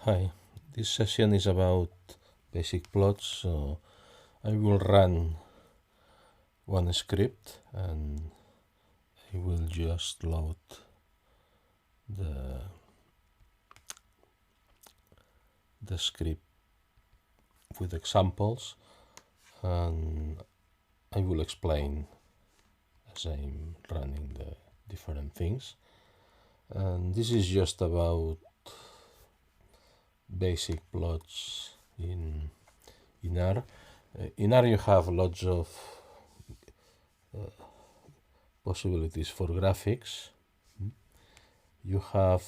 Hi, this session is about basic plots, so I will run one script and I will just load the, the script with examples, and I will explain as I'm running the different things. And this is just about basic plots in R. In R you have lots of possibilities for graphics. You have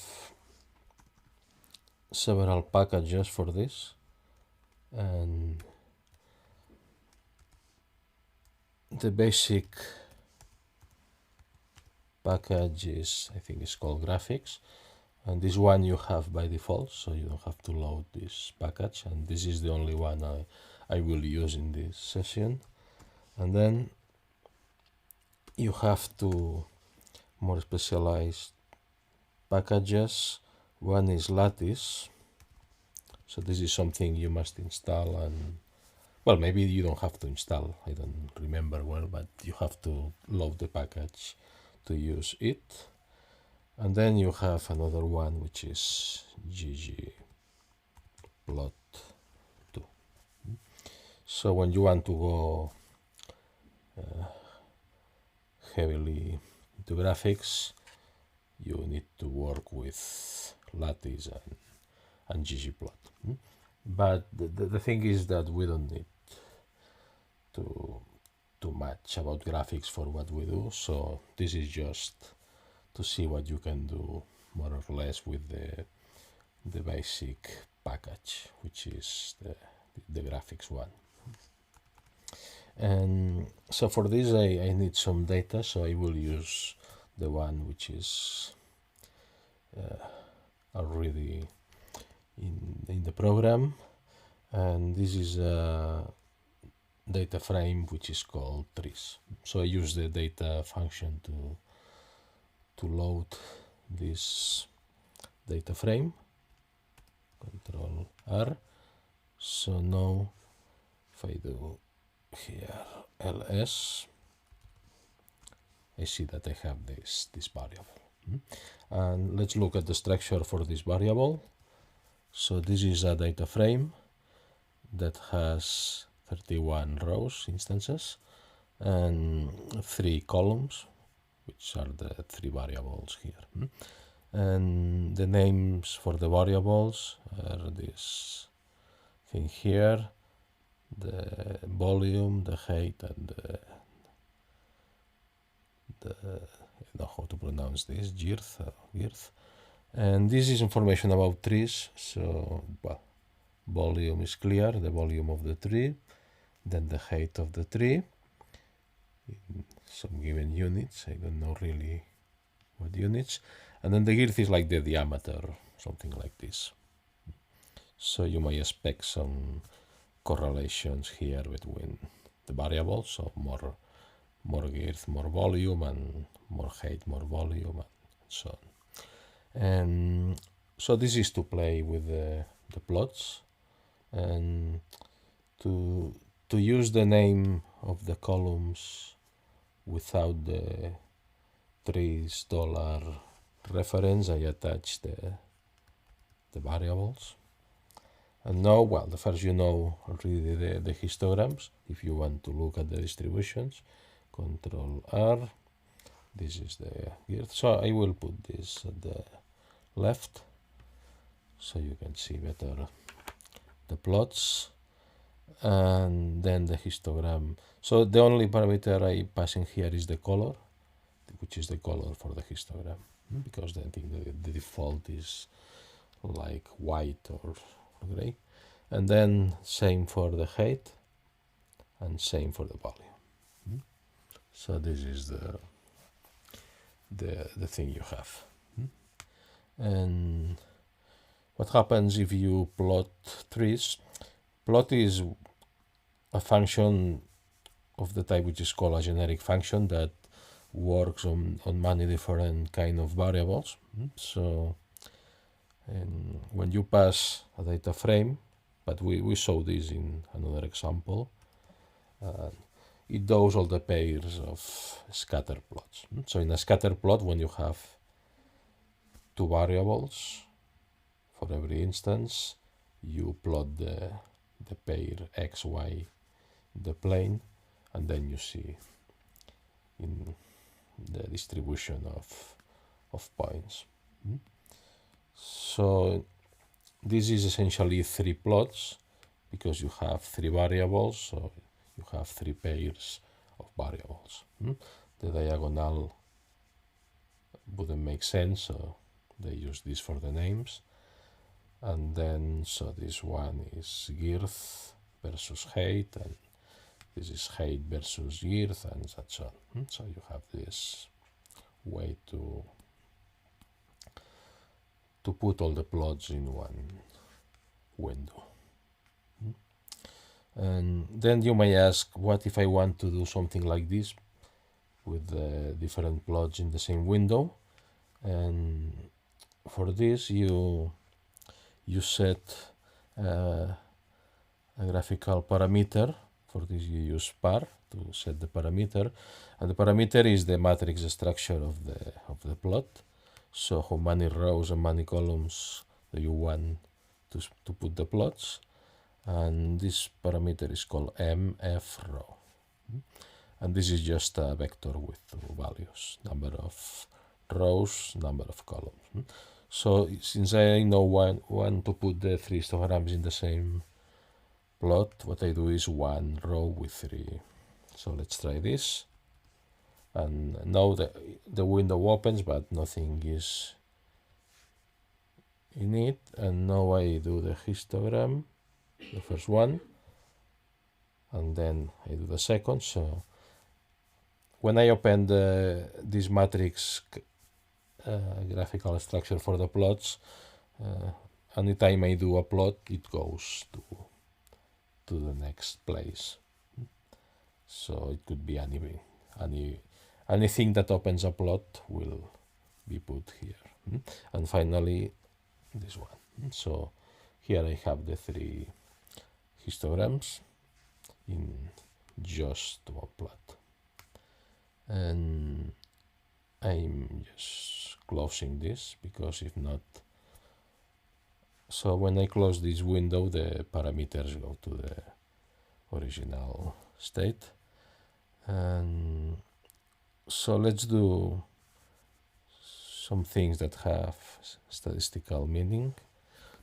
several packages for this, and the basic package is, I think it's called graphics, and this one you have by default, so you don't have to load this package, and this is the only one I will use in this session. And then you have two more specialized packages. One is lattice, so this is something you must install, and well, maybe you don't have to install, I don't remember well, but you have to load the package to use it. And then you have another one which is ggplot2. So when you want to go heavily into graphics, you need to work with lattice and ggplot. But the thing is that we don't need too much about graphics for what we do, so this is just to see what you can do more or less with the basic package, which is the graphics one. And so for this I need some data, so I will use the one which is already in the program, and this is a data frame which is called trees. So I use the data function to load this data frame. Control R. So now if I do here ls, I see that I have this variable. And let's look at the structure for this variable. So this is a data frame that has 31 rows instances and 3 columns, which are the 3 variables here. And the names for the variables are this thing here, the volume, the height, and I don't know how to pronounce this, girth. And this is information about trees, so well, volume is clear, the volume of the tree, then the height of the tree in some given units, I don't know really what units, and then the girth is like the diameter, something like this. So you may expect some correlations here between the variables, so more girth, more volume, and more height, more volume, and so on. And so this is to play with the plots, and to use the name of the columns without the $3 reference, I attach the variables. And now, well, the first you know already the histograms. If you want to look at the distributions, Control R. This is the girth. So I will put this at the left so you can see better the plots, and then the histogram. So the only parameter I pass in here is the color, which is the color for the histogram, because I think the default is like white or gray. And then same for the height and same for the volume. So this is the thing you have. And what happens if you plot trees? Plot is a function of the type which is called a generic function that works on many different kind of variables. So And when you pass a data frame, but we saw this in another example, it does all the pairs of scatter plots. So in a scatter plot, when you have two variables for every instance, you plot the pair x, y, the plane, and then you see in the distribution of points. So this is essentially three plots because you have three variables, so you have three pairs of variables. The diagonal wouldn't make sense, so they use this for the names. And then, so this one is girth versus height, and this is height versus girth, and that's on. So you have this way to put all the plots in one window. And then you may ask, what if I want to do something like this with different plots in the same window? And for this, you set a graphical parameter. For this, you use par to set the parameter, and the parameter is the matrix structure of the plot. So how many rows and many columns do you want to put the plots? And this parameter is called mfrow. And this is just a vector with two values, number of rows, number of columns. So since I know when to put the three histograms in the same plot, what I do is one row with three. So let's try this. And now the window opens, but nothing is in it. And now I do the histogram, the first one, and then I do the second. So when I open this matrix graphical structure for the plots, anytime I do a plot, it goes to the next place. So it could be anything that opens a plot will be put here. And finally, this one. So here I have the three histograms in just one plot. And I'm just closing this because if not, so when I close this window, the parameters go to the original state. And so let's do some things that have statistical meaning.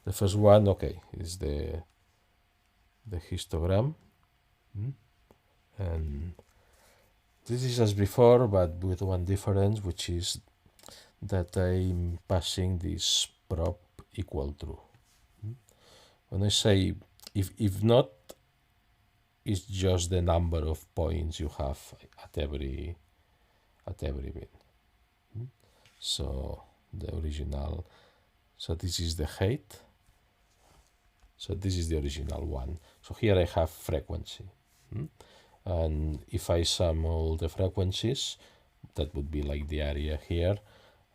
The first one, okay, is the histogram. And this is as before, but with one difference, which is that I'm passing this prop equal true. When I say if not, it's just the number of points you have at every bin. So the original, so this is the height. So this is the original one. So here I have frequency. And if I sum all the frequencies, that would be like the area here.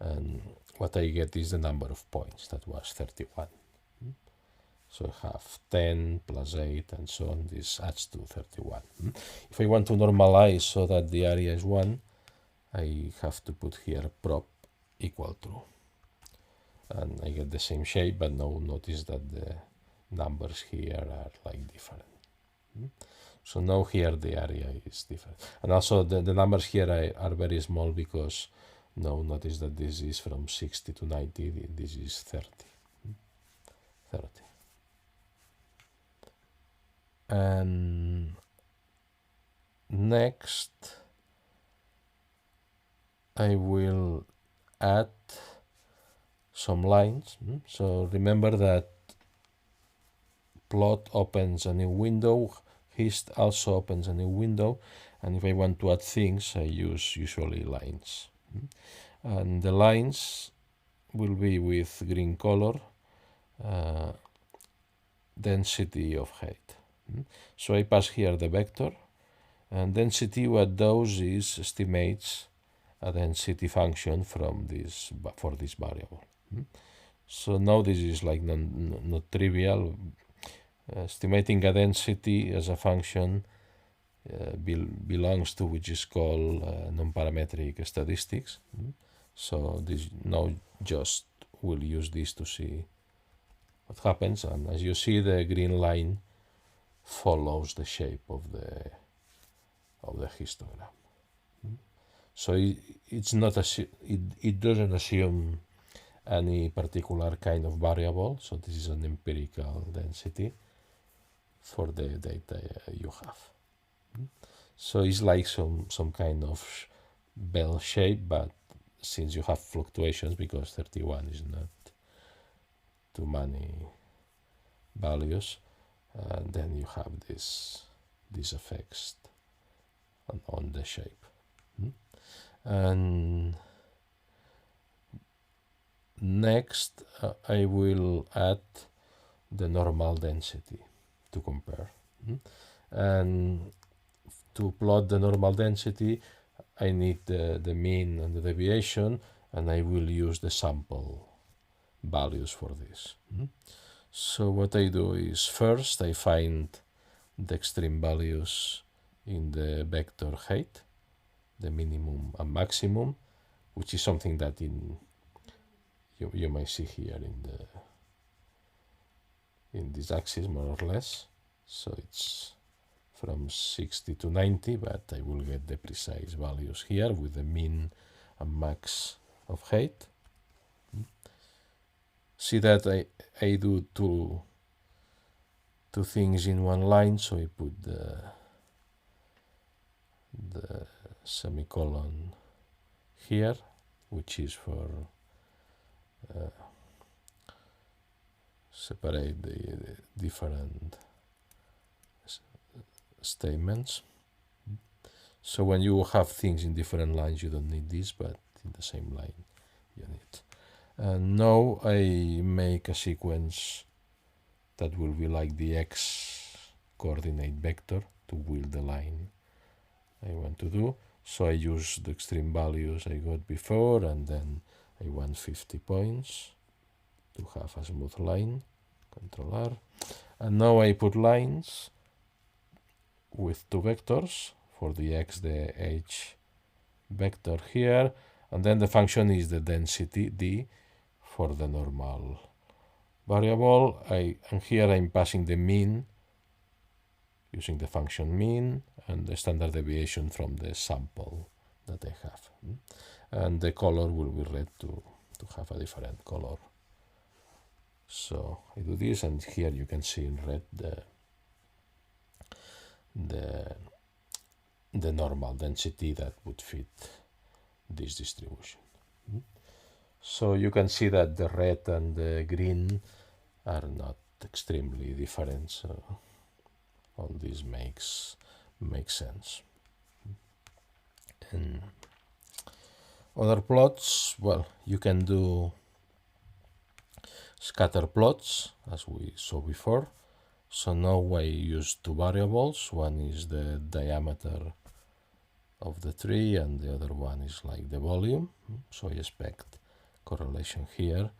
And what I get is the number of points. That was 31. So I have 10 plus 8 and so on. This adds to 31. If I want to normalize so that the area is 1, I have to put here prop equal true. And I get the same shape, but now notice that the numbers here are like different. So now here the area is different. And also the numbers here are very small because now notice that this is from 60 to 90, this is 30. 30. And next I will add some lines. So remember that plot opens a new window, hist also opens a new window, and if I want to add things, I use usually lines. And the lines will be with green color, density of height. So I pass here the vector, and density, what does is estimates a density function from this for this variable. So now this is like not trivial. Estimating a density as a function belongs to which is called non-parametric statistics. So this now just we'll use this to see what happens, and as you see, the green line follows the shape of the histogram. So it's not it doesn't assume any particular kind of variable. So this is an empirical density for the data you have. So it's like some kind of bell shape, but since you have fluctuations, because 31 is not too many values, then you have these effects on the shape. And next, I will add the normal density to compare. And to plot the normal density, I need the mean and the deviation, and I will use the sample values for this. So what I do is first I find the extreme values in the vector height, the minimum and maximum, which is something that you may see here in this axis more or less. So it's from 60 to 90, but I will get the precise values here with the mean and max of height. See that I do two things in one line, so I put the semicolon here, which is for separate the different statements. So when you have things in different lines, you don't need this, but in the same line, you need. And now I make a sequence that will be like the x coordinate vector to build the line I want to do. So I use the extreme values I got before, and then I want 50 points to have a smooth line, Control R. And now I put lines with two vectors, for the x, the h vector here, and then the function is the density d for the normal variable. And here I'm passing the mean using the function mean and the standard deviation from the sample that I have. And the color will be red to have a different color. So I do this, and here you can see in red the normal density that would fit this distribution. So you can see that the red and the green are not extremely different, so all this makes sense. And other plots, well, you can do scatter plots as we saw before. So now I use two variables. One is the diameter of the tree, and the other one is like the volume. So I expect correlation here.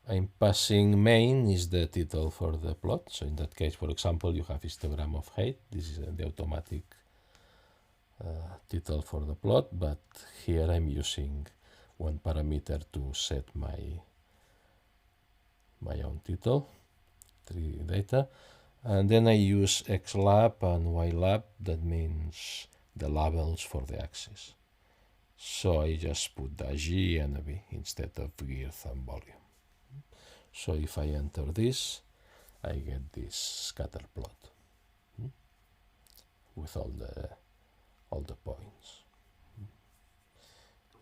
I'm passing main is the title for the plot. So in that case, for example, you have histogram of height. This is the automatic title for the plot, but here I'm using one parameter to set my own title, tree data. And then I use xlab and ylab, that means the labels for the axis. So I just put a G and a V instead of girth and volume. So if I enter this, I get this scatter plot with all the points.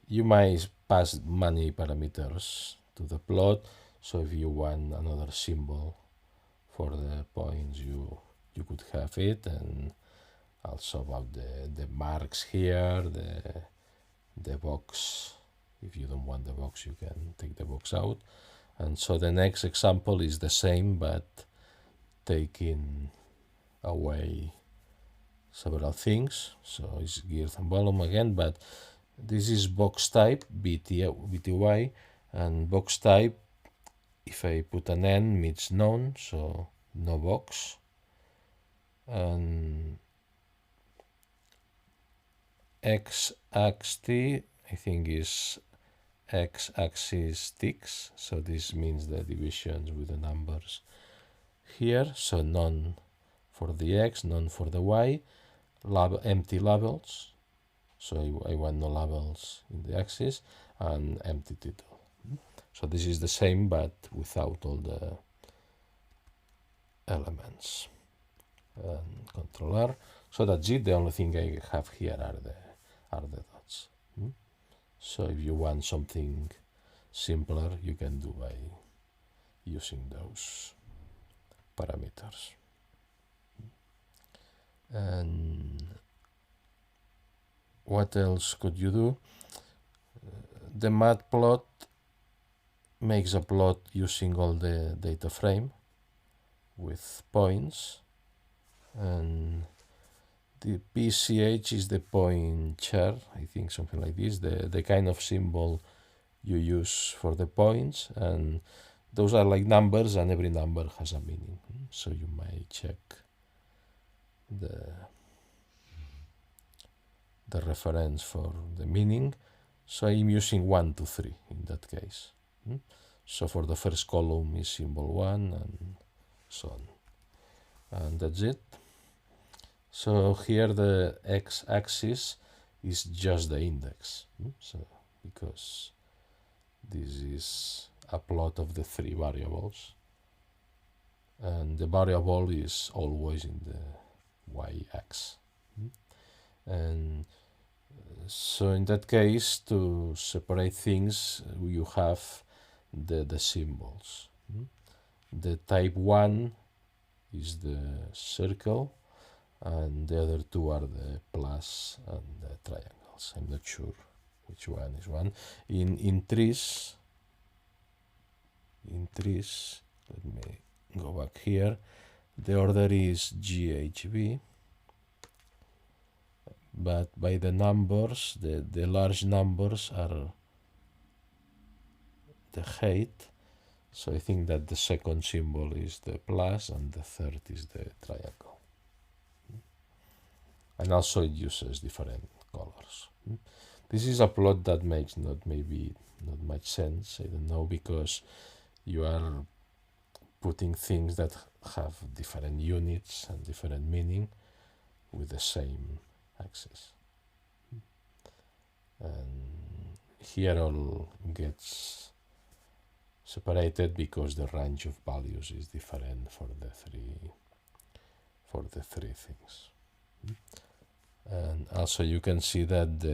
You might pass many parameters to the plot, so if you want another symbol for the points, you could have it, and also about the marks here, the box. If you don't want the box, you can take the box out. And so the next example is the same, but taking away several things. So it's girth and volume again, but this is box type, BTY, and box type if I put an n means none, so no box, and x-axis I think is x-axis ticks, so this means the divisions with the numbers here, so none for the x, none for the y, empty labels, so I want no labels in the axis, and empty title. So this is the same but without all the elements. And Control R. So that's it. The only thing I have here are the dots. So if you want something simpler, you can do by using those parameters. And what else could you do? The matplot makes a plot using all the data frame with points, and the PCH is the pointer, I think something like this, the kind of symbol you use for the points, and those are like numbers, and every number has a meaning. So you might check the reference for the meaning. So I'm using 1, 2, 3 in that case. So for the first column is symbol 1 and so on. And that's it. So here the x-axis is just the index. So because this is a plot of the 3 variables, and the variable is always in the y-axis. And so in that case, to separate things, you have the symbols. The type 1 is the circle, and the other two are the plus and the triangles. I'm not sure which one is one. In trees, let me go back here. The order is GHB, but by the numbers, the large numbers are the height. So I think that the second symbol is the plus and the third is the triangle. And also it uses different colors. This is a plot that makes not much sense, I don't know, because you are putting things that have different units and different meaning with the same axis. And here all gets separated because the range of values is different for the three things. And also you can see that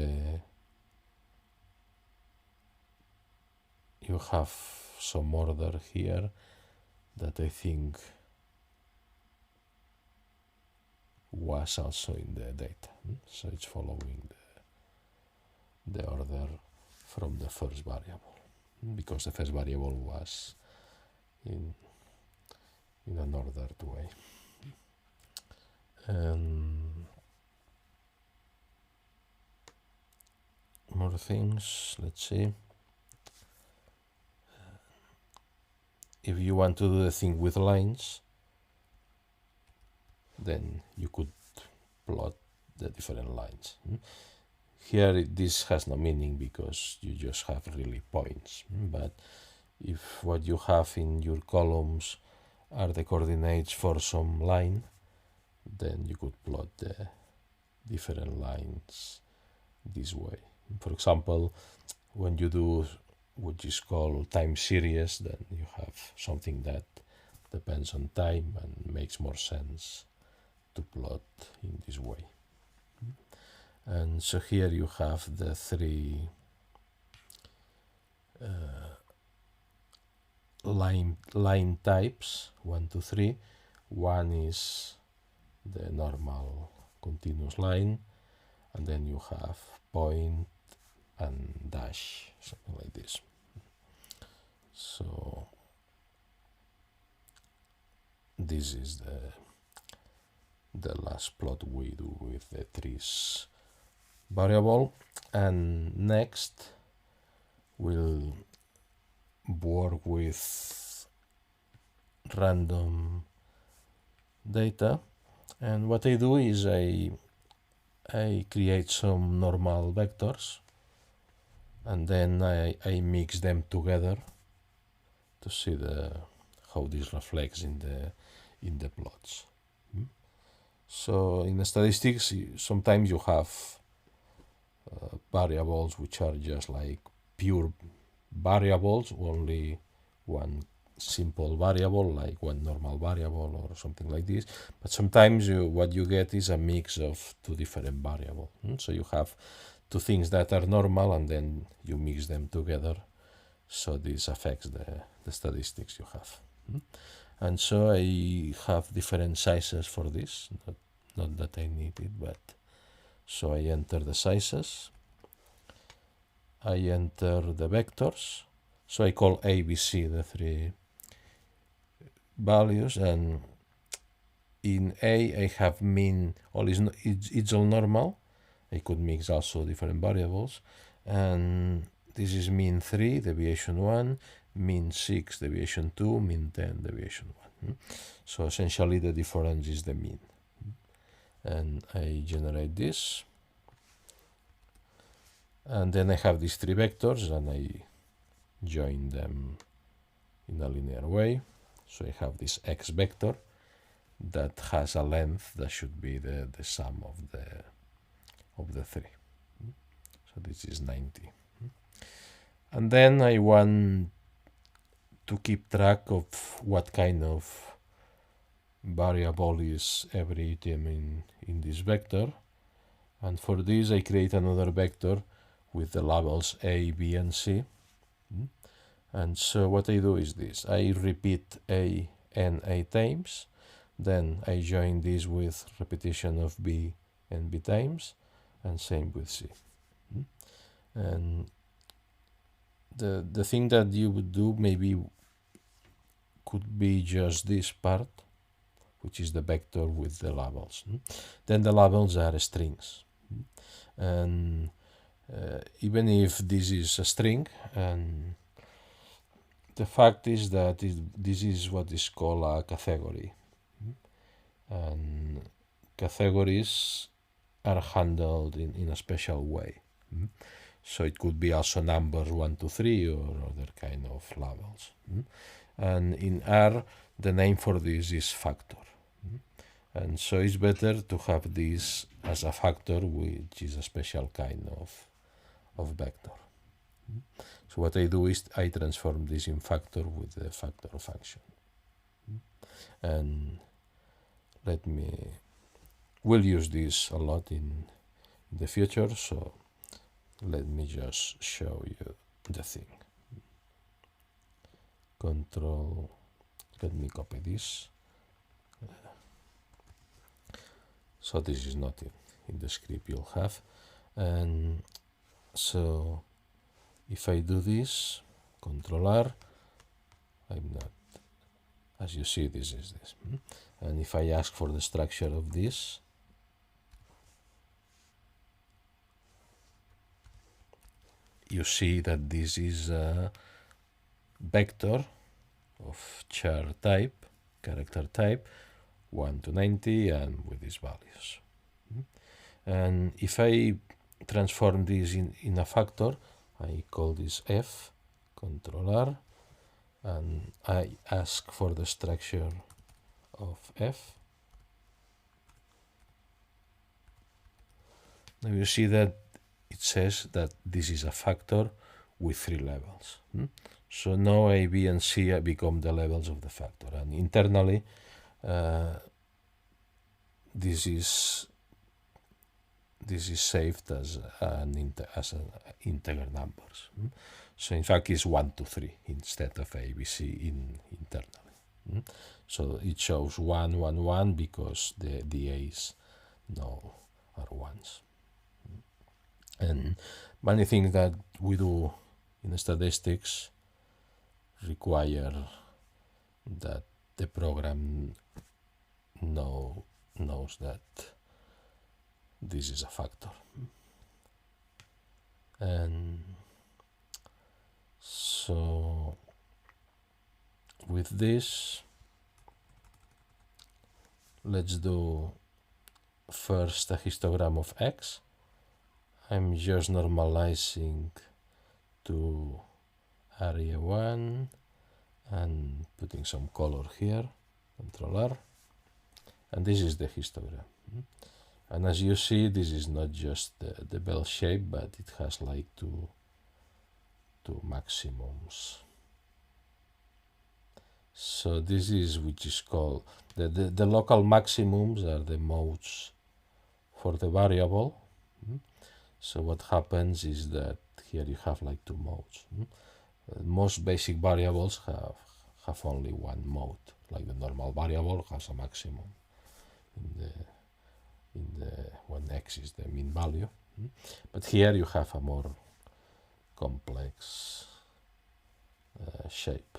you have some order here that I think was also in the data. So it's following the order from the first variable, because the first variable was in an ordered way. More things, let's see. If you want to do the thing with lines, then you could plot the different lines. Here this has no meaning because you just have really points, but if what you have in your columns are the coordinates for some line, then you could plot the different lines this way. For example, when you do what is called time series, then you have something that depends on time and makes more sense to plot in this way. And so here you have the three line types, 1, 2, 3. One is the normal continuous line, and then you have point and dash, something like this. So this is the last plot we do with the trees variable, and next we'll work with random data, and what I do is I create some normal vectors, and then I mix them together to see how this reflects in the plots. So in the statistics, sometimes you have variables which are just like pure variables, only one simple variable, like one normal variable or something like this. But sometimes what you get is a mix of two different variables. So you have two things that are normal, and then you mix them together, so this affects the statistics you have. And so I have different sizes for this, not that I need it, but so I enter the sizes, I enter the vectors, so I call A, B, C the three values, and in A I have mean, it's all normal. I could mix also different variables, and this is mean 3, deviation 1, mean 6, deviation 2, mean 10, deviation 1. So essentially the difference is the mean. And I generate this, and then I have these three vectors, and I join them in a linear way. So I have this x vector that has a length that should be the sum of the three. So this is 90. And then I want to keep track of what kind of variable is every item in this vector. And for this I create another vector with the labels A, B, and C. And so what I do is this. I repeat A n 8 times, then I join this with repetition of B and B times, and same with C. And the thing that you would do maybe could be just this part, which is the vector with the labels. Then the labels are strings. And even if this is a string, and the fact is that this is what is called a category. And categories are handled in a special way. So it could be also numbers 1, 2, 3, or other kind of labels. And in R, the name for this is factor. And so it's better to have this as a factor, which is a special kind of vector. So what I do is I transform this in factor with the factor function. And we'll use this a lot in the future, so let me just show you the thing. Let me copy this. So this is not in the script you'll have. And so if I do this, Control R, I'm not, as you see, this is this. And if I ask for the structure of this, you see that this is a vector of char type, character type, 1 to 90, and with these values. And if I transform this in a factor, I call this F, Control R, and I ask for the structure of F. Now you see that it says that this is a factor with 3 levels. So now A, B, and C become the levels of the factor, and internally this is saved as an integer numbers. So in fact it's 1 to 3 instead of A, B, C internally. So it shows 1, 1, 1 because the A's now are 1s. And many things that we do in statistics require that the program knows that this is a factor. And so with this let's do first a histogram of x. I'm just normalizing to area 1 and putting some color here, Control R, and this is the histogram. And as you see, this is not just the bell shape, but it has like two maximums. So this is which is called the local maximums are the modes for the variable. So what happens is that here you have like two modes. Most basic variables have only one mode. Like the normal variable has a maximum in the when x is the mean value. But here you have a more complex shape.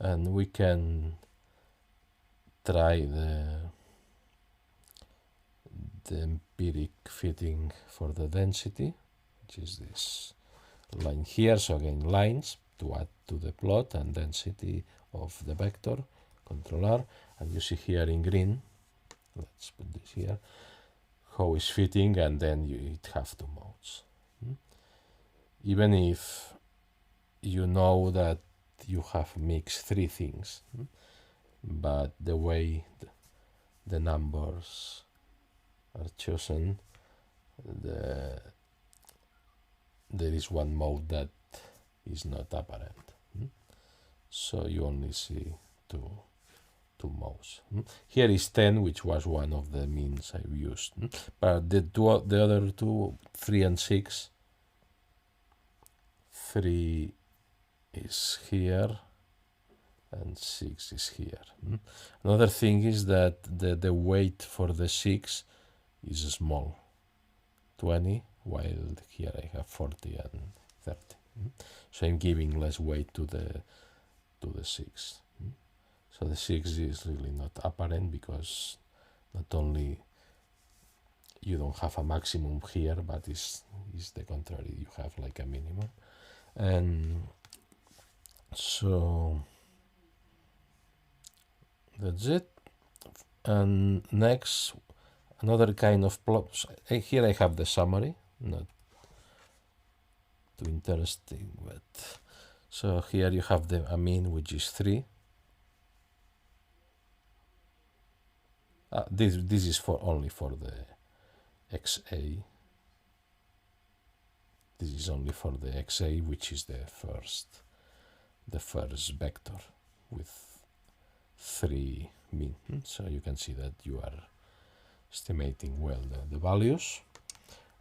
And we can try the empiric fitting for the density, which is this line here. So again, lines to add to the plot and density of the vector, Control R, and you see here in green, let's put this here, how is fitting, and then it have two modes. Even if you know that you have mixed three things, but the way the numbers are chosen, there is one mode that is not apparent. So you only see two modes. Here is 10, which was one of the means I used. But the other two, 3 and 6, 3 is here and 6 is here. Another thing is that the weight for the 6 is small, 20, while here I have 40 and 30. So I'm giving less weight to the 6. So the 6 is really not apparent because not only you don't have a maximum here, but it's the contrary, you have like a minimum. And so that's it. And next, another kind of plots. Here I have the summary, not too interesting, but so here you have a mean, which is 3. This is only for the XA. This is only for the XA, which is the first vector with 3 mean. So you can see that you are estimating well the values.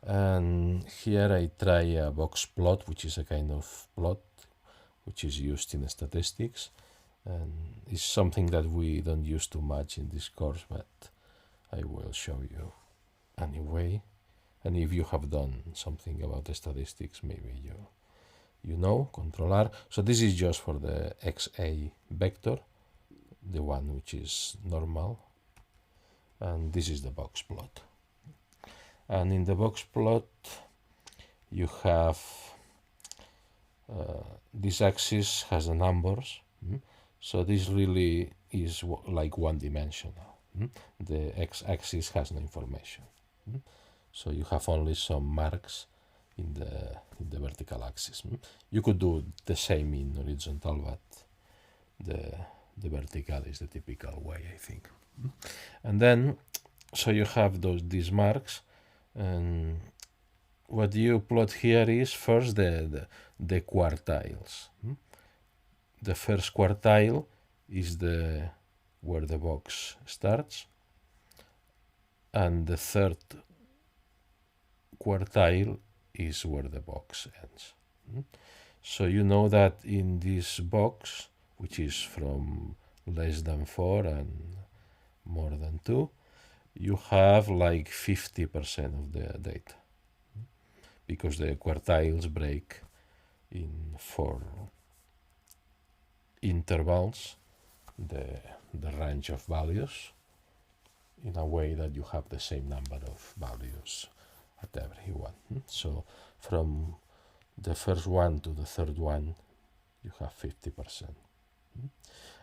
And here I try a box plot, which is a kind of plot which is used in statistics, and it's something that we don't use too much in this course, but I will show you anyway. And if you have done something about the statistics, maybe you know, Control R. So this is just for the XA vector, the one which is normal, and this is the box plot. And in the box plot you have this axis has the numbers, so this really is like one-dimensional. The x-axis has no information, so you have only some marks in the vertical axis. You could do the same in horizontal, but the vertical is the typical way, I think. And then, so you have these marks, and what you plot here is first the quartiles. The first quartile is where the box starts, and the third quartile is where the box ends. So you know that in this box, which is from less than 4 and more than 2, you have like 50% of the data, because the quartiles break in 4 intervals the range of values in a way that you have the same number of values at every one. So from the first one to the third one, you have 50%.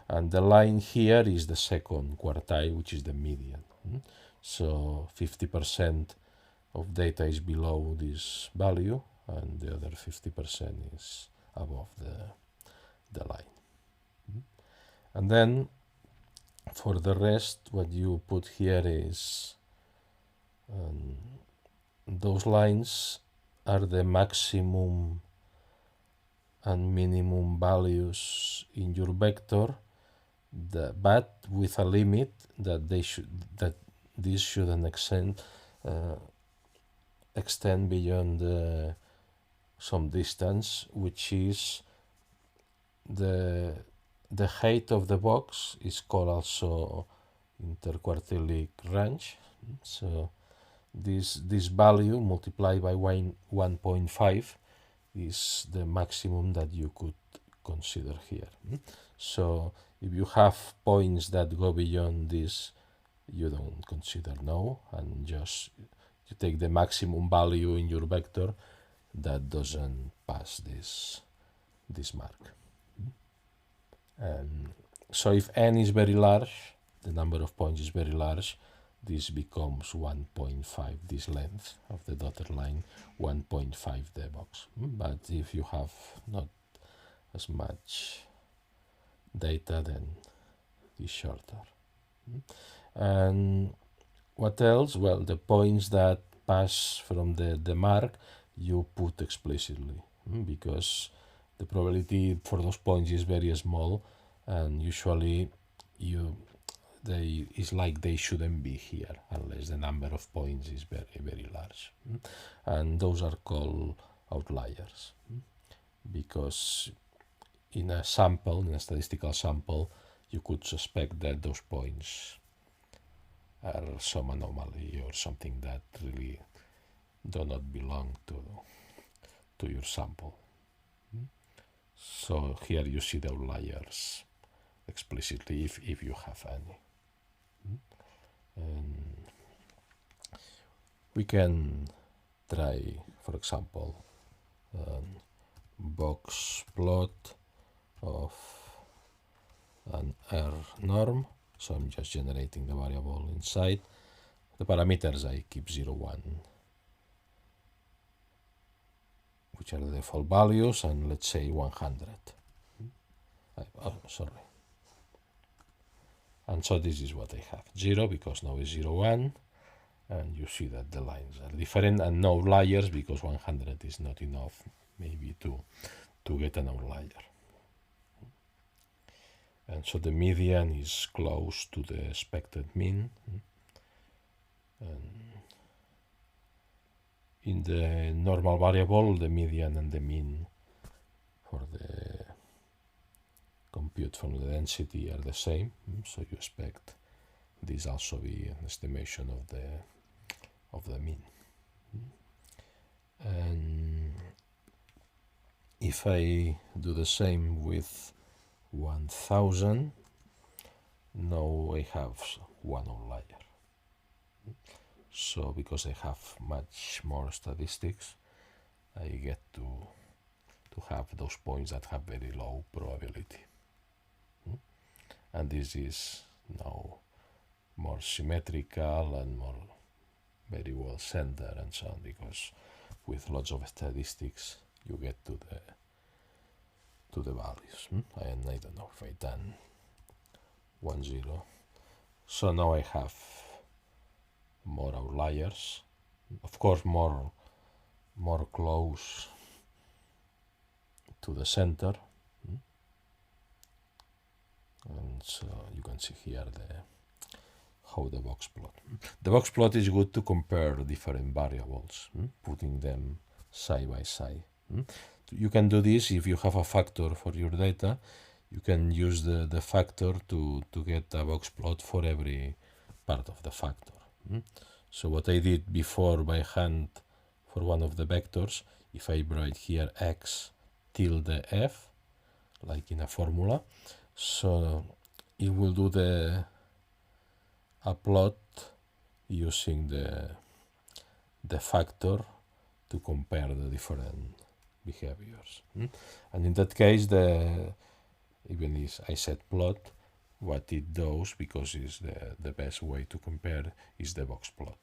And the line here is the second quartile, which is the median. So 50% of data is below this value, and the other 50% is above the line. And then for the rest, what you put here is those lines are the maximum and minimum values in your vector, but with a limit that this shouldn't extend beyond some distance, which is the height of the box is called also interquartile range. So this value multiplied by 1.5 is the maximum that you could consider here. So if you have points that go beyond this, you don't consider no, and just you take the maximum value in your vector that doesn't pass this mark. And so if n is very large, the number of points is very large, this becomes 1.5, this length of the dotted line, 1.5 the box. But if you have not as much data, then it's shorter. And what else? Well, the points that pass from the mark, you put explicitly, because the probability for those points is very small, and usually it's like they shouldn't be here unless the number of points is very, very large. And those are called outliers, because in a statistical sample, you could suspect that those points are some anomaly or something that really do not belong to your sample. So here you see the outliers explicitly if you have any. We can try, for example, box plot of an R norm. So I'm just generating the variable inside. The parameters I keep 0, 1, which are the default values, and let's say 100. Sorry. And so this is what I have, 0 because now is 0, 1, and you see that the lines are different, and no outliers because 100 is not enough maybe to get an outlier. And so the median is close to the expected mean. And in the normal variable, the median and the mean for the compute from the density are the same. So you expect this also be an estimation of the mean. And if I do the same with 1000, now I have one outlier. So because I have much more statistics, I get to have those points that have very low probability. And this is now more symmetrical and more very well centered and so on, because with lots of statistics you get to the values. And I don't know if I done 1, 0. So now I have more outliers, of course more close to the center. And so you can see here how the box plot. The box plot is good to compare different variables, putting them side by side. You can do this if you have a factor for your data. You can use the factor to get a box plot for every part of the factor. So what I did before by hand for one of the vectors, if I write here x tilde f, like in a formula, so it will do a plot using the factor to compare the different behaviors. And in that case, even if I said plot, what it does, because it's the best way to compare, is the box plot.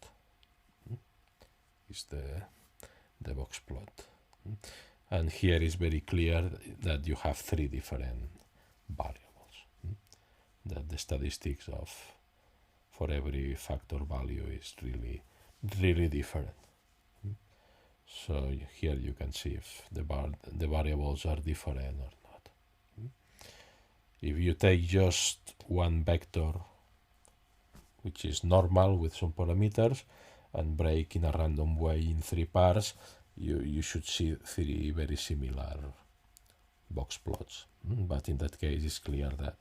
Is the box plot. And here is very clear that you have three different variables. That the statistics of for every factor value is really different. So here you can see if the variables are different or not. If you take just one vector, which is normal with some parameters, and break in a random way in three parts, you should see three very similar box plots. But in that case, it's clear that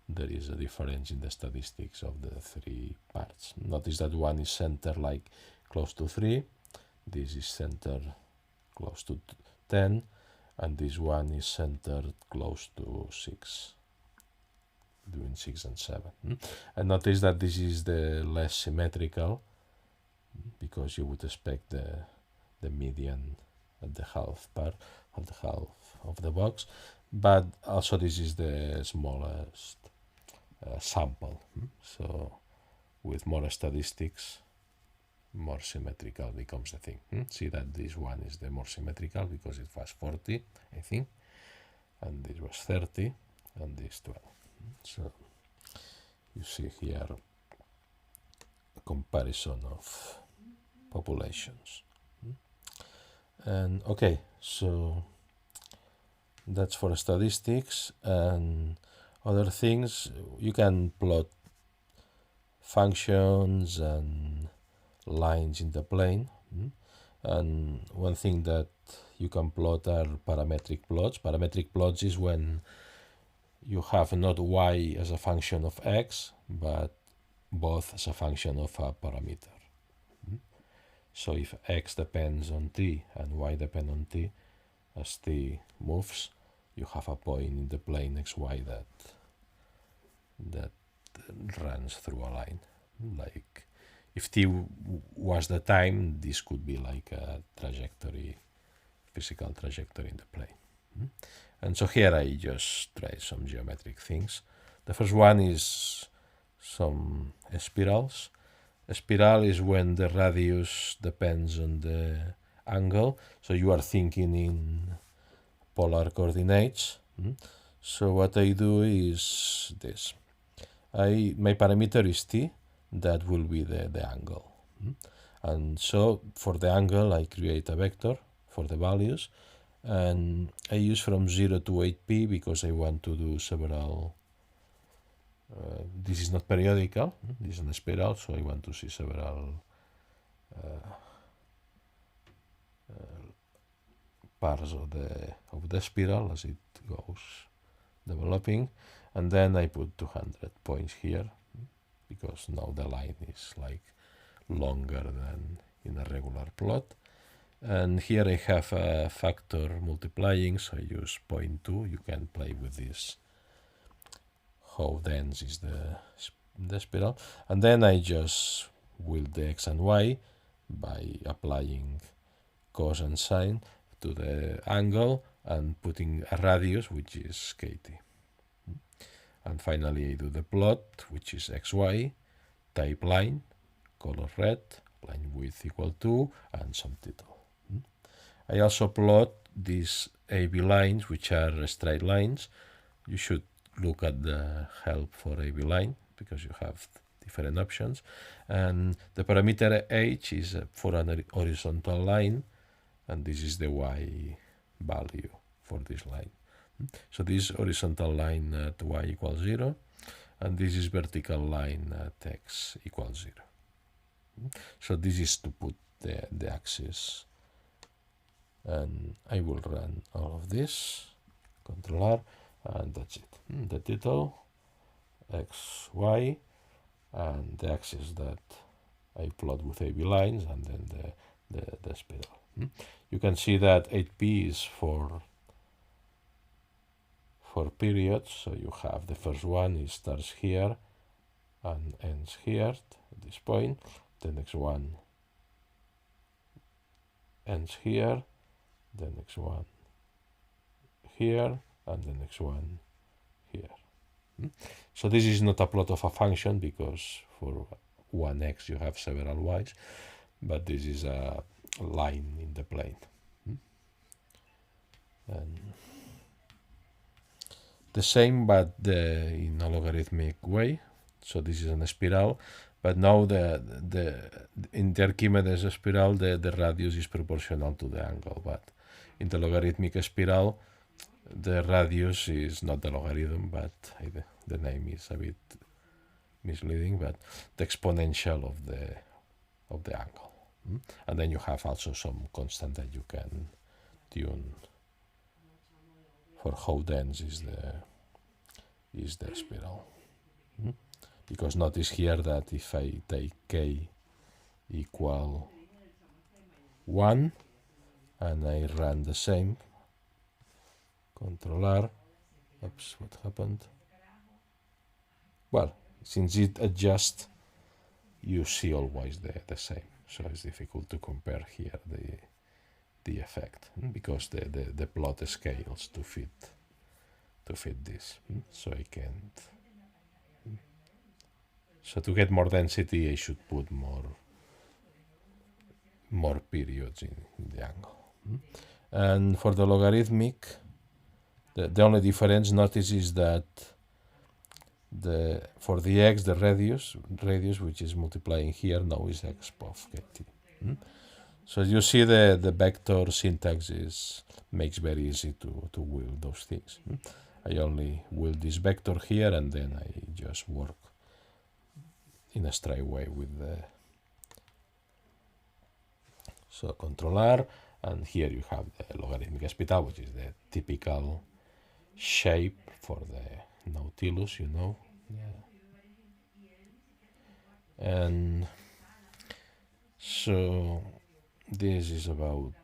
there is a difference in the statistics of the three parts. Notice that one is centered like close to 3, this is centered close to 10, and this one is centered close to 6, between 6 and 7. And notice that this is the less symmetrical, because you would expect the median at the half part, at the half of the box, but also this is the smallest sample. So with more statistics, more symmetrical becomes the thing. See that this one is the more symmetrical because it was 40, I think, and this was 30, and this 12. So you see here a comparison of populations. And okay, so that's for statistics. And other things, you can plot functions and lines in the plane. And one thing that you can plot are parametric plots. Parametric plots is when you have not y as a function of x, but both as a function of a parameter. So if x depends on t and y depends on t, as t moves, you have a point in the plane xy that runs through a line. Like if t was the time, this could be like a trajectory, physical trajectory in the plane. And so here I just try some geometric things. The first one is some spirals. A spiral is when the radius depends on the angle, so you are thinking in polar coordinates. So what I do is this. My parameter is t, that will be the angle. And so for the angle, I create a vector for the values, and I use from 0 to 8p because I want to do several. This is not periodical, this is a spiral, so I want to see several parts of the spiral as it goes developing, and then I put 200 points here because now the line is like longer than in a regular plot. And here I have a factor multiplying, so I use 0.2. You can play with this, how dense is the spiral. And then I just will the x and y by applying cos and sine to the angle and putting a radius, which is kt. And finally I do the plot, which is xy, type line, color red, line width equal to, and some title. I also plot these AB lines, which are straight lines. You should look at the help for AB line because you have different options. And the parameter h is for an horizontal line, and this is the y value for this line. So this horizontal line at y equals 0, and this is vertical line at x equals 0. So this is to put the axis. And I will run all of this, Control R, and that's it. The title, X, Y, and the axis that I plot with AB lines, and then the spiral. You can see that 8p is for periods, so you have the first one, it starts here and ends here at this point. The next one ends here, the next one here, and the next one So this is not a plot of a function because for one x you have several y's, but this is a line in the plane. And the same, but in a logarithmic way. So this is a spiral, but now in the Archimedes spiral, the radius is proportional to the angle, but in the logarithmic spiral, the radius is not the logarithm, but the name is a bit misleading, but the exponential of the angle. And then you have also some constant that you can tune for how dense is the spiral. Because notice here that if I take k equal 1 and I run the same, Control R, oops, what happened? Well, since it adjusts, you see always the same, so it's difficult to compare here the effect because the plot scales to fit this, so I can't. So to get more density, I should put more periods in the angle. And for the logarithmic, the only difference notice is that for the x, the radius which is multiplying here now is x of kt. So you see the vector syntax makes very easy to will those things. I only will this vector here and then I just work in a straight way with so Control R, and here you have the logarithmic spiral, which is the typical shape for the Nautilus, Yeah. And so this is about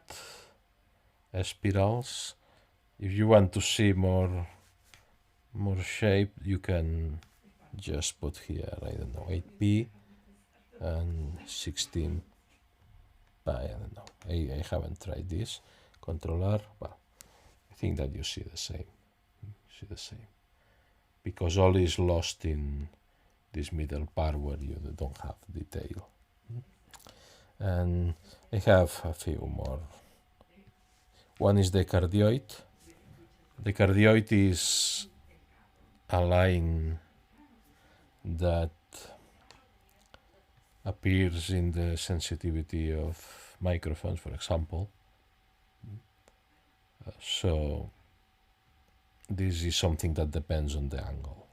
spirals. If you want to see more shape, you can just put here, I don't know, 8p and 16. I don't know. I haven't tried this. Control R. Well, I think that you see the same. Because all is lost in this middle part where you don't have detail. And I have a few more. One is the cardioid. The cardioid is a line that appears in the sensitivity of microphones, for example. So this is something that depends on the angle.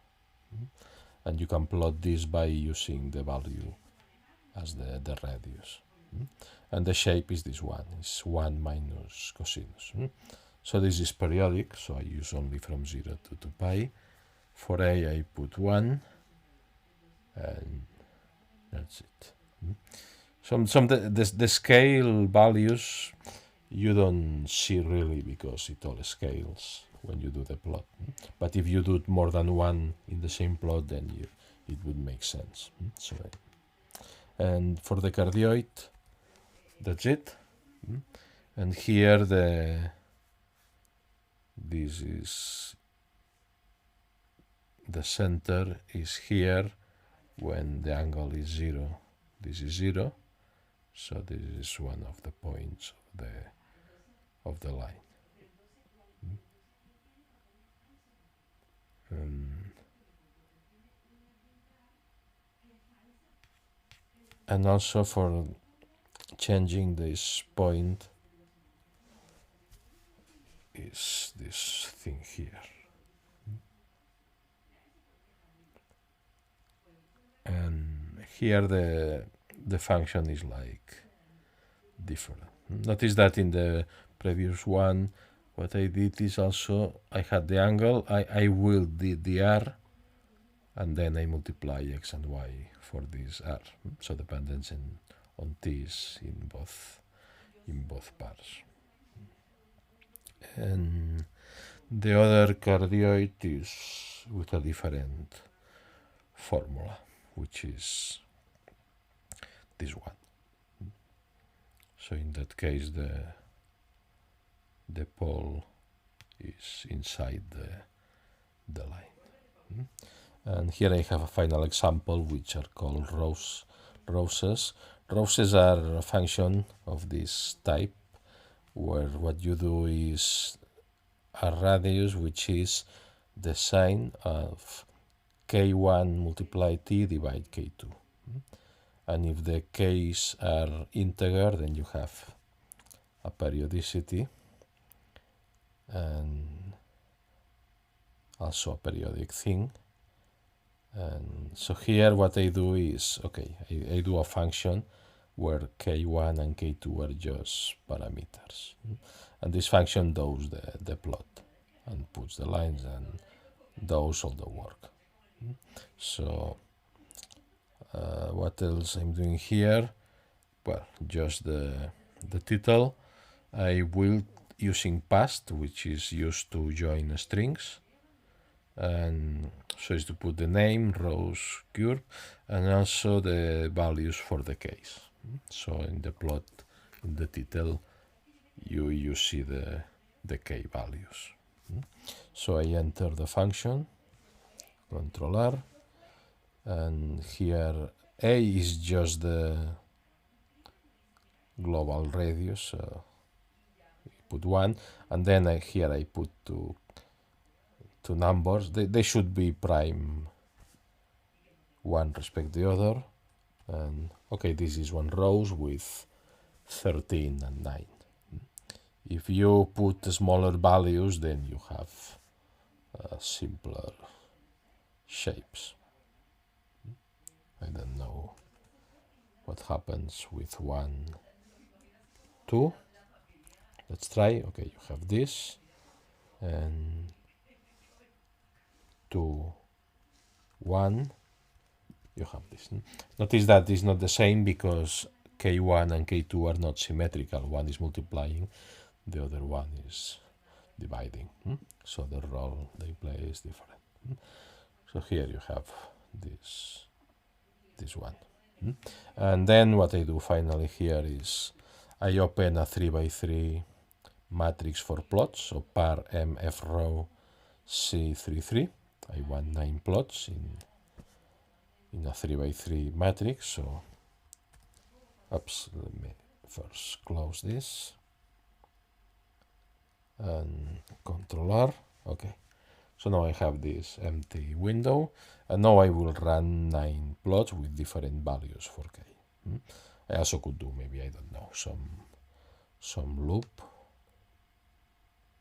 And you can plot this by using the value as the radius. And the shape is this one, it's 1 minus cosinus. So this is periodic, so I use only from 0 to 2 pi. For a, I put 1, and that's it. The scale values you don't see really because it all scales when you do the plot. But if you do more than one in the same plot, then it would make sense. And for the cardioid, that's it. And here this is the center is here when the angle is 0. This is 0, so this is one of the points of the line. And also for changing this point is this thing here. And here the function is like different. Notice that in the previous one, what I did is also I had the angle, I will the r, and then I multiply x and y for this r. So dependence on t's in both parts. And the other cardioid is with a different formula, which is this one. So in that case, the pole is inside the line. And here I have a final example, which are called roses. Roses are a function of this type, where what you do is a radius, which is the sine of k1 multiply t divide k2. And if the k's are integer, then you have a periodicity and also a periodic thing. And so here what I do is, okay, I do a function where k1 and k2 are just parameters. And this function does the plot and puts the lines and does all the work. So what else I'm doing here? Well, just the title. I will using past, which is used to join strings. And so is to put the name, rows, curve, and also the values for the case. So in the plot, in the title, you see the k values. So I enter the function, Control R, and here A is just the global radius, so I put 1, and then here I put two numbers. They should be prime one respect the other. And okay, this is one rows with 13 and 9. If you put smaller values, then you have simpler shapes. I don't know what happens with 1, 2. Let's try. Okay, you have this, and 2, 1, you have this. Notice that it's not the same because k1 and k2 are not symmetrical. One is multiplying, the other one is dividing. So the role they play is different. So here you have this one. And then what I do finally here is I open a 3x3 matrix for plots, so par mf row C33. I want 9 plots in a 3x3 matrix, so oops, let me first close this and Control R. Okay, so now I have this empty window, and now I will run 9 plots with different values for k. I also could do maybe, I don't know, some loop,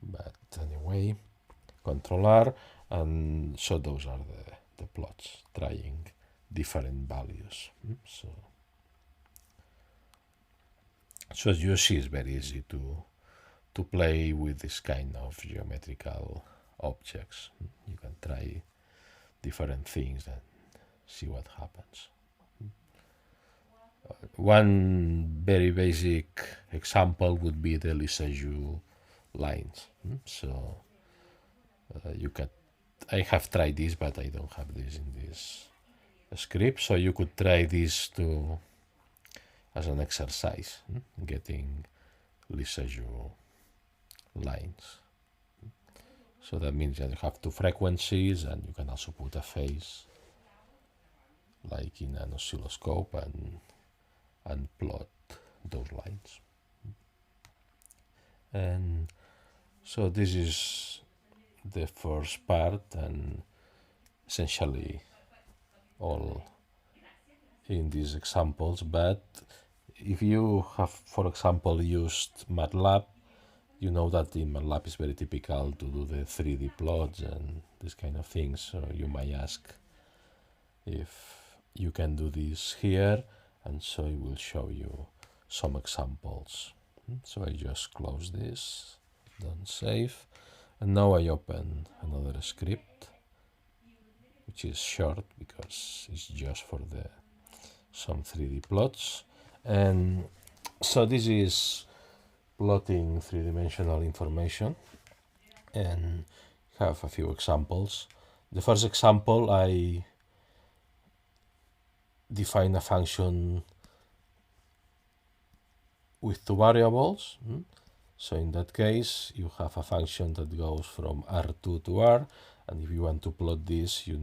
but anyway, Control R, and so those are the plots trying different values. So as you see, it's very easy to play with this kind of geometrical objects. You can try different things and see what happens. One very basic example would be the Lissajous lines. So you can. I have tried this, but I don't have this in this script. So you could try this as an exercise, getting Lissajous lines. So that means that you have two frequencies, and you can also put a phase, like in an oscilloscope, and plot those lines. And so this is the first part, and essentially all in these examples. But if you have, for example, used MATLAB, you know that in MATLAB it's very typical to do the 3D plots and this kind of things. So you might ask if you can do this here, and so I will show you some examples. So I just close this, don't save, and now I open another script, which is short because it's just for some 3D plots. And so this is plotting three-dimensional information, and have a few examples. The first example, I define a function with two variables. So in that case, you have a function that goes from R2 to R, and if you want to plot this, you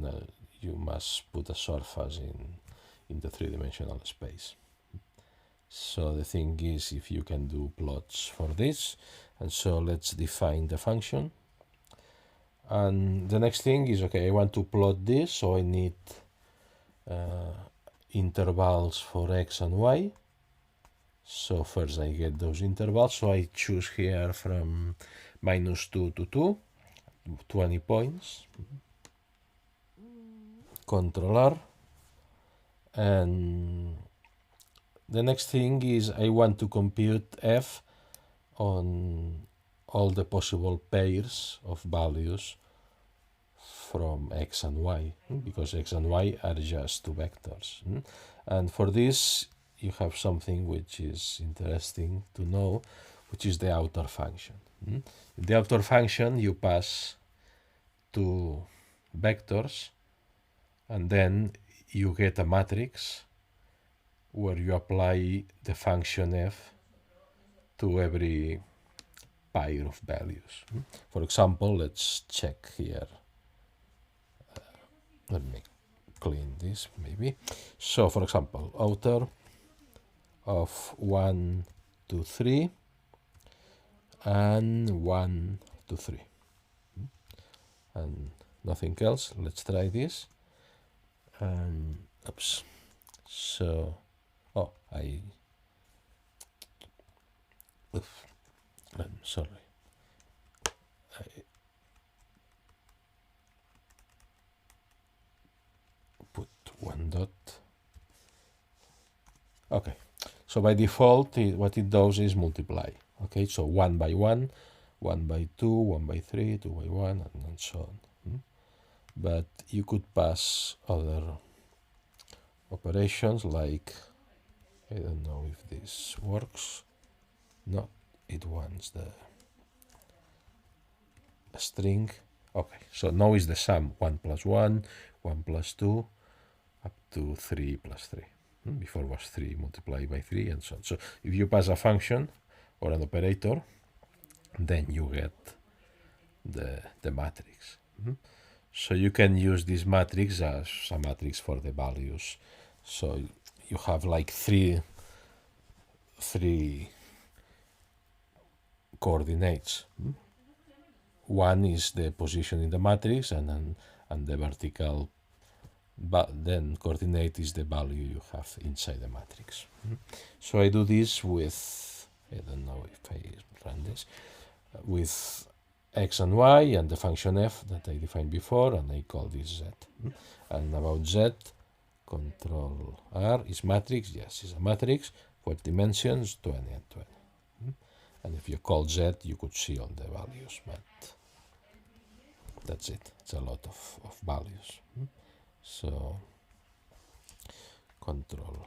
you must put a surface in the three-dimensional space. So the thing is, if you can do plots for this, and so let's define the function. And the next thing is, okay, I want to plot this, so I need intervals for x and y. So first I get those intervals, so I choose here from -2 to 2, 20 points, Control R, and the next thing is I want to compute f on all the possible pairs of values from x and y, because x and y are just two vectors. And for this, you have something which is interesting to know, which is the outer function. In the outer function, you pass two vectors, and then you get a matrix where you apply the function f to every pair of values. For example, let's check here. Let me clean this maybe. So for example, outer of 1 to 3 and 1 to 3 and nothing else. Let's try this. And oops. So I'm sorry. I put one dot. Okay. So by default, what it does is multiply. Okay, so 1 by 1, 1 by 2, 1 by 3, 2 by 1, and so on. But you could pass other operations like, I don't know if this works. No, it wants the string. Okay, so now is the sum 1 plus 1, 1 plus 2, up to 3 plus 3. Before was 3 multiplied by 3 and so on. So if you pass a function or an operator, then you get the matrix. So you can use this matrix as a matrix for the values. So you have like three coordinates. One is the position in the matrix, and the vertical then coordinate is the value you have inside the matrix. So I do this with, I don't know if I run this, with x and y and the function f that I defined before, and I call this z. And about z, Control R is matrix. Yes, it's a matrix with dimensions 20 and 20. And if you call z, you could see all the values, but that's it. It's a lot of values. So Control.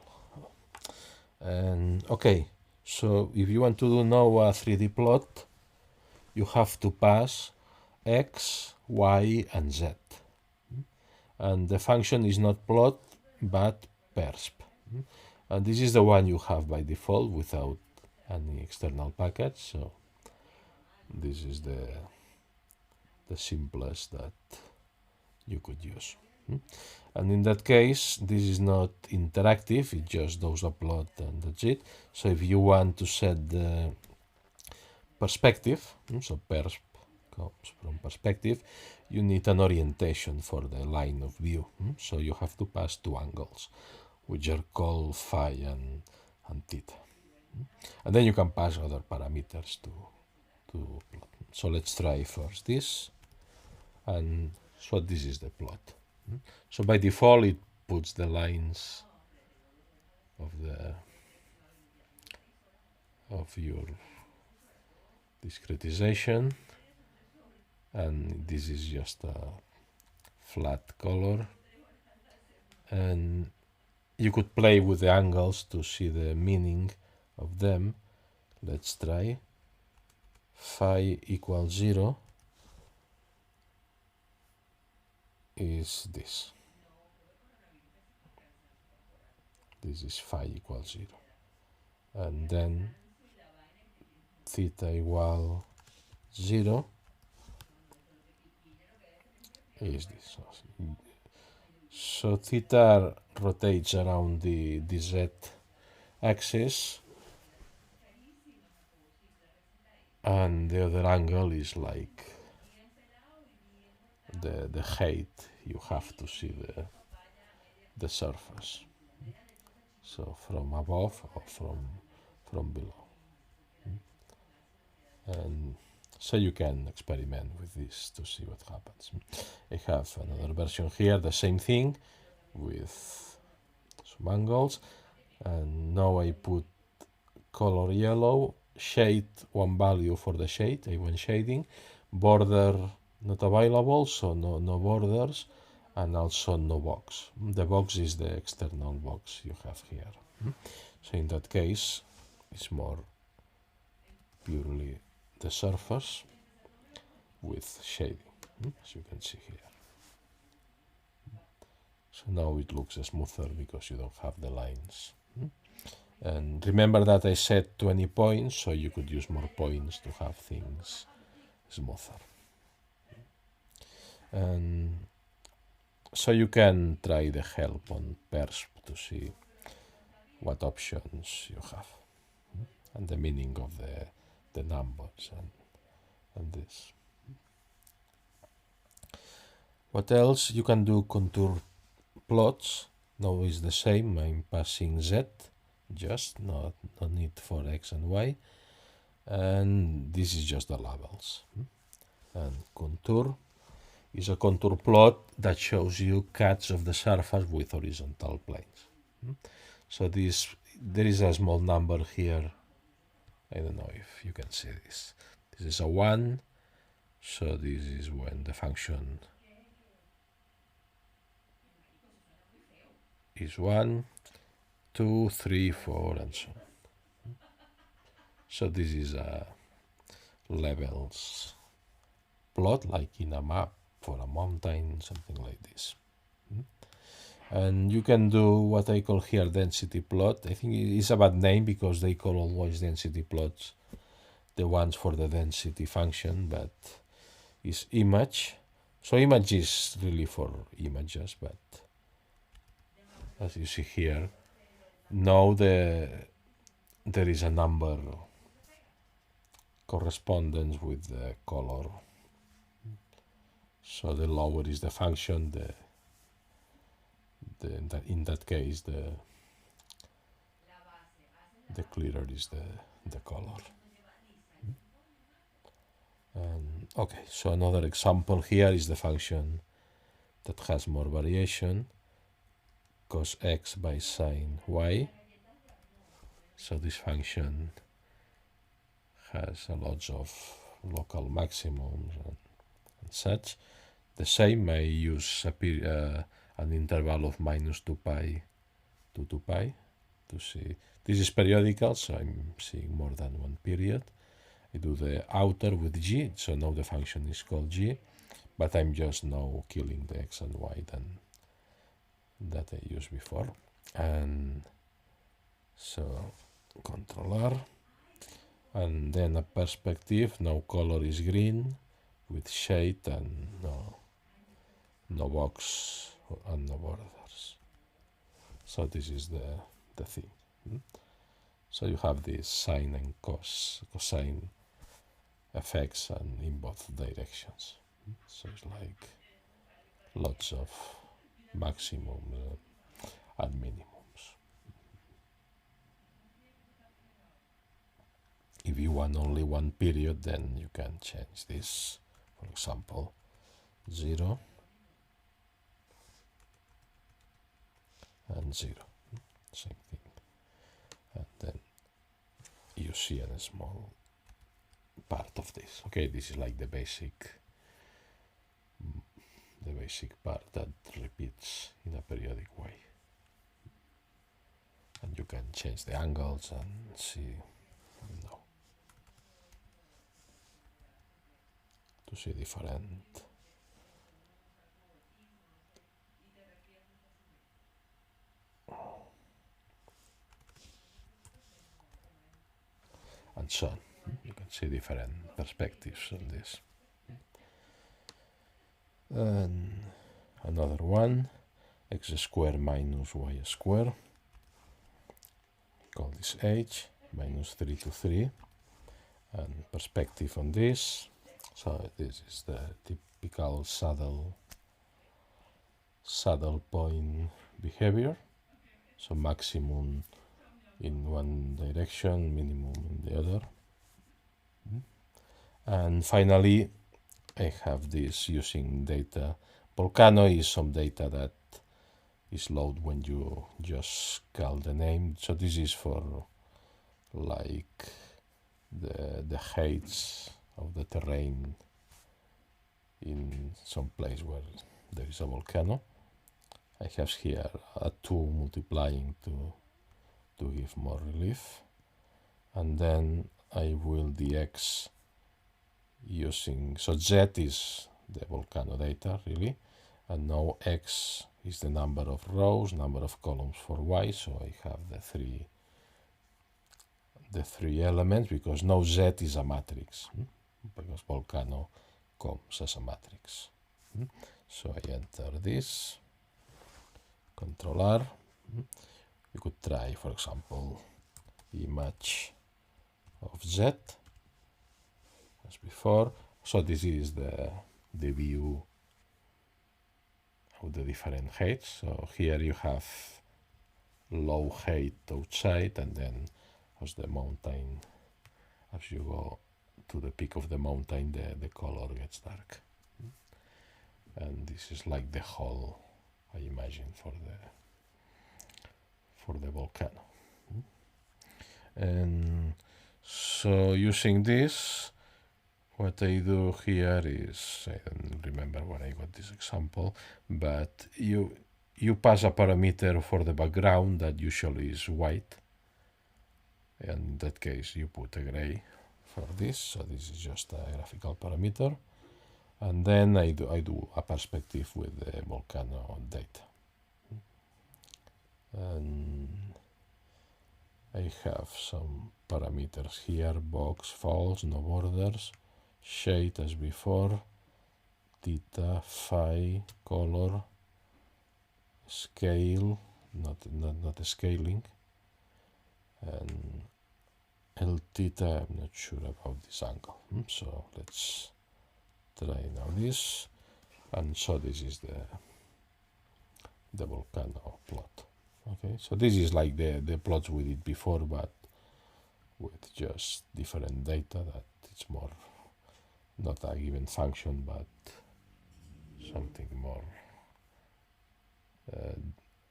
And okay, so if you want to do now a 3D plot, you have to pass x, y, and z. And the function is not plot, but persp. And this is the one you have by default without any external package. So this is the simplest that you could use. And in that case, this is not interactive, it just does a plot and that's it. So if you want to set the perspective, so persp comes from perspective, you need an orientation for the line of view. So you have to pass two angles, which are called phi and theta. And then you can pass other parameters to plot. So let's try first this. And so this is the plot. So by default, it puts the lines of your discretization, and this is just a flat color, and you could play with the angles to see the meaning of them. Let's try. Phi equals 0 is this. This is phi equals 0. And then theta equal 0 is this. So theta rotates around the z axis, and the other angle is like the height you have to see the surface. So from above or from below. And so you can experiment with this to see what happens. I have another version here, the same thing with some angles, and now I put color yellow, shade one value for the shade, A1 shading, border not available, so no borders, and also no box. The box is the external box you have here. So in that case, it's more purely the surface with shading, as you can see here. So now it looks smoother because you don't have the lines. And remember that I set 20 points, so you could use more points to have things smoother. And so you can try the help on Persp to see what options you have and the meaning of the numbers and this. What else? You can do contour plots. Now is the same. I'm passing Z, just no need for X and Y. And this is just the levels. And contour is a contour plot that shows you cuts of the surface with horizontal planes. So there is a small number here. I don't know if you can see this. This is a 1, so this is when the function is 1, 2, 3, 4, and so on. So this is a levels plot, like in a map for a mountain, something like this. And you can do what I call here density plot. I think it's a bad name because they call always density plots the ones for the density function, but it's image. So image is really for images, but as you see here, now there is a number correspondence with the color. So the lower is the function, in that case the clearer is the color. Okay, so another example here is the function that has more variation, cos x by sine y. So this function has a lot of local maximums and such. The same, I use an interval of minus 2 pi to 2 pi to see. This is periodical, so I'm seeing more than one period. I do the outer with g, so now the function is called g, but I'm just now killing the x and y that I used before. And so Control R, and then a perspective. Now color is green with shade and no box and no borders. So this is the thing. So you have this sine and cosine effects and in both directions. So it's like lots of maximums and minimums. If you want only one period, then you can change this. For example, 0 and 0, same thing. And then you see a small part of this. Okay, this is like the basic part that repeats in a periodic way. And you can change the angles and see, to see different. And so on. You can see different perspectives on this. And another one, x squared minus y squared. Call this h, minus 3 to 3. And perspective on this. So this is the typical saddle point behavior. So maximum in one direction, minimum in the other. And finally, I have this using data. Volcano is some data that is loaded when you just call the name. So this is for like the heights of the terrain in some place where there is a volcano. I have here a 2 multiplying to give more relief, and then I will dx using, so z is the volcano data really, and now x is the number of rows, number of columns for y, so I have the three elements, because now z is a matrix, because volcano comes as a matrix. So I enter this, Control R. You could try, for example, image of z as before. So this is the view of the different heights. So here you have low height outside, and then as the mountain, as you go to the peak of the mountain, the color gets dark. And this is like the whole, I imagine, for the volcano. And so using this, what I do here is, I don't remember when I got this example, but you pass a parameter for the background that usually is white, and in that case you put a gray for this, so this is just a graphical parameter, and then I do a perspective with the volcano data. And I have some parameters here: box, false, no borders, shade as before, theta, phi, color, scale, not scaling, and L theta, I'm not sure about this angle. So let's try now this, and so this is the volcano plot. Okay, so this is like the plots we did before, but with just different data, that it's more not a given function, but something more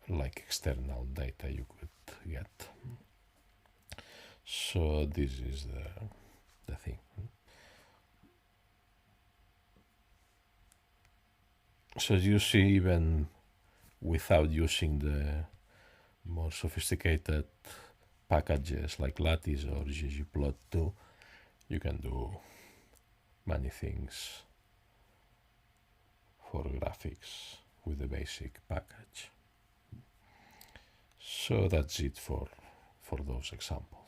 like external data you could get. So this is the thing. So you see, even without using the more sophisticated packages like Lattice or ggplot2, you can do many things for graphics with the basic package. So that's it for those examples.